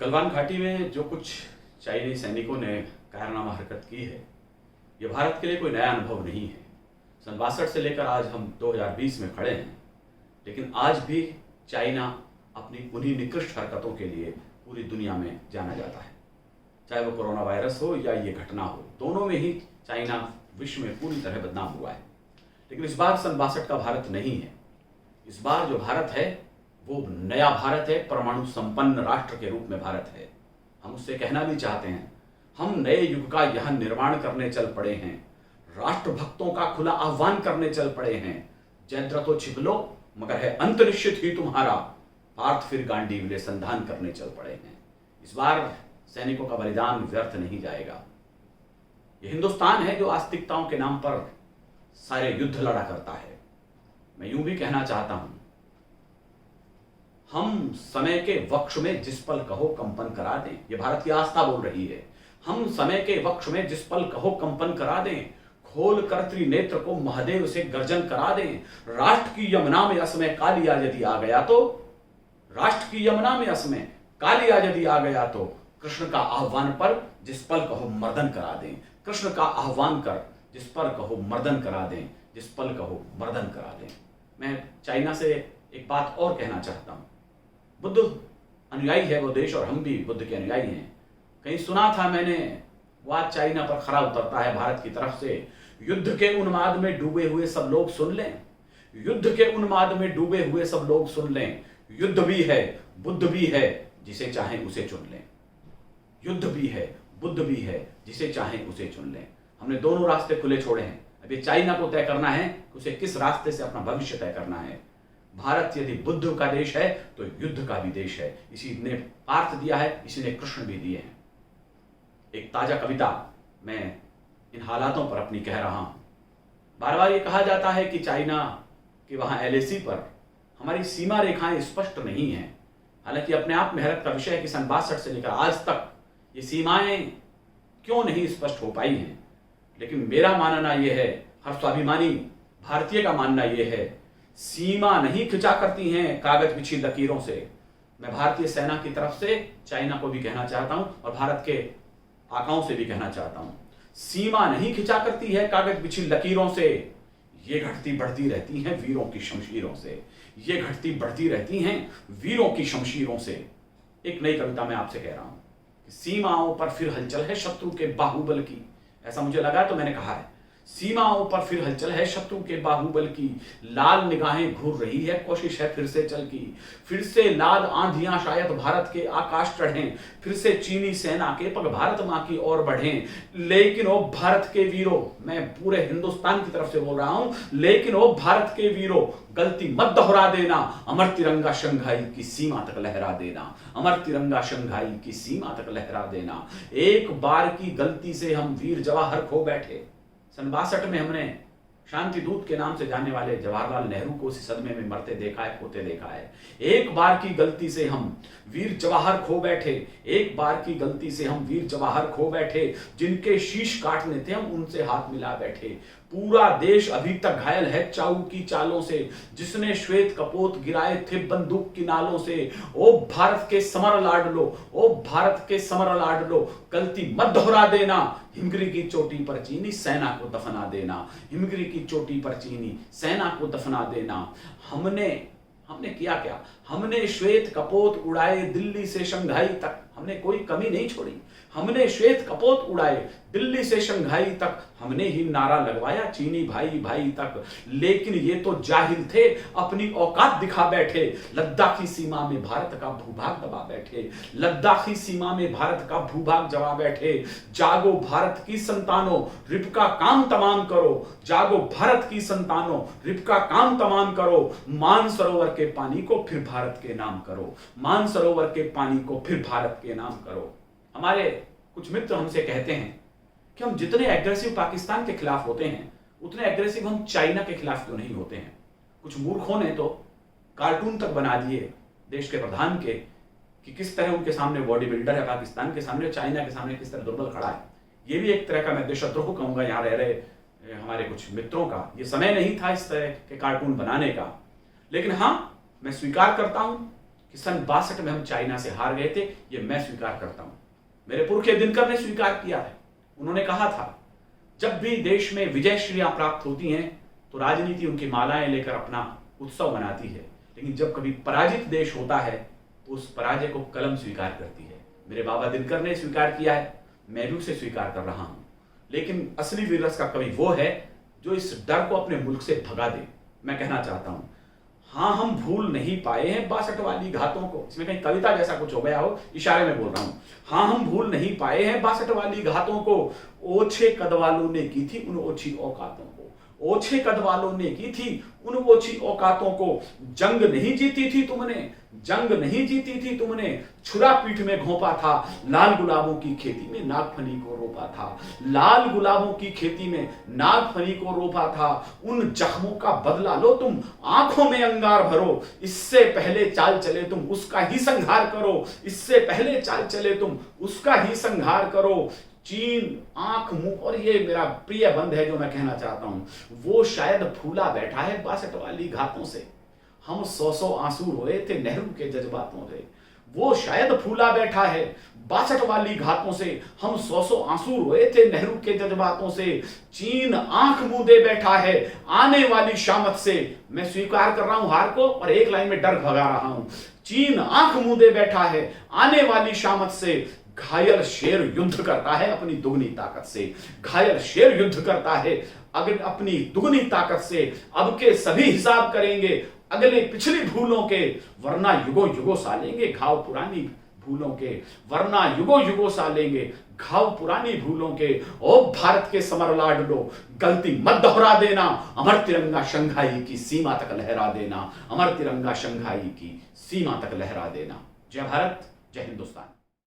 गलवान घाटी में जो कुछ चाइनीज सैनिकों ने कायरनामा हरकत की है, ये भारत के लिए कोई नया अनुभव नहीं है। सन 62 से लेकर आज हम 2020 में खड़े हैं, लेकिन आज भी चाइना अपनी उन्हीं निकृष्ट हरकतों के लिए पूरी दुनिया में जाना जाता है। चाहे वो कोरोना वायरस हो या ये घटना हो, दोनों में ही चाइना विश्व में पूरी तरह बदनाम हुआ है। लेकिन इस बार सन 62 का भारत नहीं है। इस बार जो भारत है वो नया भारत है, परमाणु संपन्न राष्ट्र के रूप में भारत है। हम उससे कहना भी चाहते हैं, हम नए युग का यहां निर्माण करने चल पड़े हैं, राष्ट्रभक्तों का खुला आह्वान करने चल पड़े हैं। जयद्रथो छिप लो मगर है अंत निश्चित ही तुम्हारा, पार्थ फिर गांडीव ले संधान करने चल पड़े हैं। इस बार सैनिकों का बलिदान व्यर्थ नहीं जाएगा। ये हिंदुस्तान है जो आस्तिकताओं के नाम पर सारे युद्ध लड़ा करता है। मैं यूं भी कहना चाहता हूं, हम समय के वक्ष में जिस पल कहो कंपन करा दें। ये भारत की आस्था बोल रही है। हम समय के वक्ष में जिस पल कहो कंपन करा दें, खोल कर त्रिनेत्र को महादेव से गर्जन करा दें। राष्ट्र की यमुना में असमय कालिया यदि आ गया तो, राष्ट्र की यमुना में असमय कालिया यदि आ गया तो, कृष्ण का आह्वान पर जिस पल कहो मर्दन करा दें। कृष्ण का आह्वान कर जिस पर कहो मर्दन करा दें, जिस पल कहो मर्दन करा दें। मैं चाइना से एक बात और कहना चाहता हूं। बुद्ध अनुयायी है वो देश और हम भी बुद्ध के अनुयायी हैं। कहीं सुना था मैंने, वो आज चाइना पर खरा उतरता है भारत की तरफ से। युद्ध के उन्माद में डूबे हुए सब लोग सुन लें, युद्ध के उन्माद में डूबे हुए सब लोग सुन लें। युद्ध भी है, बुद्ध भी है, जिसे चाहें उसे चुन लें। युद्ध भी है, बुद्ध भी है, जिसे चाहें उसे चुन लें। हमने दोनों रास्ते खुले छोड़े हैं। अब ये चाइना को तय करना है कि उसे किस रास्ते से अपना भविष्य तय करना है। भारत यदि बुद्ध का देश है तो युद्ध का भी देश है। इसी ने पार्थ दिया है, इसी ने कृष्ण भी दिए हैं। एक ताजा कविता मैं इन हालातों पर अपनी कह रहा हूं। बार बार ये कहा जाता है कि चाइना कि वहां एलएसी पर हमारी सीमा रेखाएं स्पष्ट नहीं हैं। हालांकि अपने आप में हैरत का विषय है कि सन 62 से लेकर आज तक ये सीमाएं क्यों नहीं स्पष्ट हो पाई हैं। लेकिन मेरा मानना यह है, हर स्वाभिमानी भारतीय का मानना यह है, सीमा नहीं खिंचा करती हैं कागज बिछी लकीरों से। मैं भारतीय सेना की तरफ से चाइना को भी कहना चाहता हूं और भारत के आकाओं से भी कहना चाहता हूं, सीमा नहीं खिंचा करती है कागज बिछी लकीरों से, ये घटती बढ़ती रहती हैं वीरों की शमशीरों से। ये घटती बढ़ती रहती हैं वीरों की शमशीरों से। एक नई कविता मैं आपसे कह रहा हूं कि सीमाओं पर फिर हलचल है शत्रु के बाहुबल की। ऐसा मुझे लगा तो मैंने कहा है, सीमाओं पर फिर हलचल है शत्रु के बाहुबल की। लाल निगाहें घूर रही है, कोशिश है फिर से चल की। फिर से लाल आंधियां शायद भारत के आकाश चढ़ें, फिर से चीनी सेना के पग भारत मां की ओर बढ़ें। लेकिन ओ भारत के वीरों, मैं पूरे हिंदुस्तान की तरफ से बोल रहा हूं, लेकिन ओ भारत के वीरों, गलती मत दोहरा देना। अमर तिरंगा शंघाई की सीमा तक लहरा देना, अमर तिरंगा शंघाई की सीमा तक लहरा देना। एक बार की गलती से हम वीर जवाहर खो बैठे। सन 62 में हमने शांति दूत के नाम से जाने वाले जवाहरलाल नेहरू को उसी सदमे में मरते देखा है, खोते देखा है। एक बार की गलती से हम वीर जवाहर खो बैठे, एक बार की गलती से हम वीर जवाहर खो बैठे। जिनके शीश काटने थे हम उनसे हाथ मिला बैठे। पूरा देश अभी तक घायल है चाऊ की चालों से, जिसने श्वेत कपोत गिराए थे बंदूक की नालों से। ओ भारत के समर लाडलो, ओ भारत के समर लाडलो, गलती मत दोहरा देना। हिमगिरी की चोटी पर चीनी सेना को दफना देना, हिमगिरी की चोटी पर चीनी सेना को दफना देना। हमने किया क्या? हमने श्वेत कपोत उड़ाए दिल्ली से शंघाई तक, हमने कोई कमी नहीं छोड़ी। हमने श्वेत कपोत उड़ाए दिल्ली से शंघाई तक, हमने ही नारा लगवाया चीनी भाई भाई तक। लेकिन ये तो जाहिल थे, अपनी औकात दिखा बैठे। लद्दाखी सीमा में भारत का भूभाग दबा बैठे, लद्दाखी सीमा में भारत का भूभाग जमा बैठे। जागो भारत की संतानों, रिप का काम तमाम करो। जागो भारत की संतानों, रिप का काम तमाम करो। मानसरोवर के पानी को फिर भारत के नाम करो, मानसरोवर के पानी को फिर भारत के नाम करो। हमारे कुछ मित्र हमसे कहते हैं कि हम जितने एग्रेसिव पाकिस्तान के खिलाफ होते हैं, उतने एग्रेसिव हम चाइना के खिलाफ क्यों नहीं होते हैं। कुछ मूर्खों ने तो कार्टून तक बना दिए देश के प्रधान के कि किस तरह उनके सामने बॉडी बिल्डर है पाकिस्तान के सामने, चाइना के सामने किस तरह दुर्बल खड़ा है। ये भी एक तरह का मैं देशद्रोह कहूंगा यहाँ रह रहे हमारे कुछ मित्रों का। ये समय नहीं था इस तरह के कार्टून बनाने का। लेकिन हाँ, मैं स्वीकार करता हूं कि सन 62 में हम चाइना से हार गए थे, ये मैं स्वीकार करता हूं। मेरे पुरखे दिनकर ने स्वीकार किया है। उन्होंने कहा था, जब भी देश में विजय श्रीयां प्राप्त होती हैं तो राजनीति उनकी मालाएं लेकर अपना उत्सव मनाती है, लेकिन जब कभी पराजित देश होता है तो उस पराजय को कलम स्वीकार करती है। मेरे बाबा दिनकर ने स्वीकार किया है, मैं भी उसे स्वीकार कर रहा हूं। लेकिन असली वीर रस का कवि वो है जो इस डर को अपने मुल्क से भगा दे। मैं कहना चाहता हूं, हाँ, हम भूल नहीं पाए हैं 62 वाली घातों को। इसमें कहीं कविता जैसा कुछ हो गया हो, इशारे में बोल रहा हूं। हाँ, हम भूल नहीं पाए हैं 62 वाली घातों को, ओछे कद वालों ने की थी उन ओछी औकातों को। ओछे कद वालों ने की थी उन ओछी औकातों को। जंग नहीं जीती थी तुमने, जंग नहीं जीती थी तुमने, छुरा पीठ में घोंपा था, लाल गुलाबों की खेती में नागफनी को रोपा था। लाल गुलाबों की खेती में नागफनी को रोपा था। उन जख्मों का बदला लो तुम, आंखों में अंगार भरो, इससे पहले चाल चले तुम उसका ही संहार करो। इससे पहले चाल चले तुम उसका ही संहार करो। चीन आंख मुंह, और ये मेरा प्रिय बंद है जो मैं कहना चाहता हूं, वो शायद फूला बैठा है 62 वाली घातों से। हम 100 आंसू रोए थे नेहरू के जज्बातों से। वो शायद फूला बैठा है 62 वाली घातों से। हम 100 आंसू रोए थे नेहरू के जज्बातों से। चीन आंख मूंदे बैठा है आने वाली शामत से। मैं स्वीकार कर रहा हूं हार को और एक लाइन में डर भगा रहा हूं। चीन आंख मूंदे बैठा है आने वाली शामत से। घायल शेर युद्ध करता है अपनी दुगनी ताकत से। घायल शेर युद्ध करता है अगर अपनी दुगनी ताकत से। अब के सभी हिसाब करेंगे अगले पिछली भूलों के, वरना युगों युगों सालेंगे घाव पुरानी भूलों के। वरना युगों युगों सालेंगे घाव पुरानी भूलों के। ओ भारत के समर लाडलो, गलती मत दोहरा देना। अमर तिरंगा शंघाई की सीमा तक लहरा देना। अमर तिरंगा शंघाई की सीमा तक लहरा देना। जय भारत, जय हिंदुस्तान।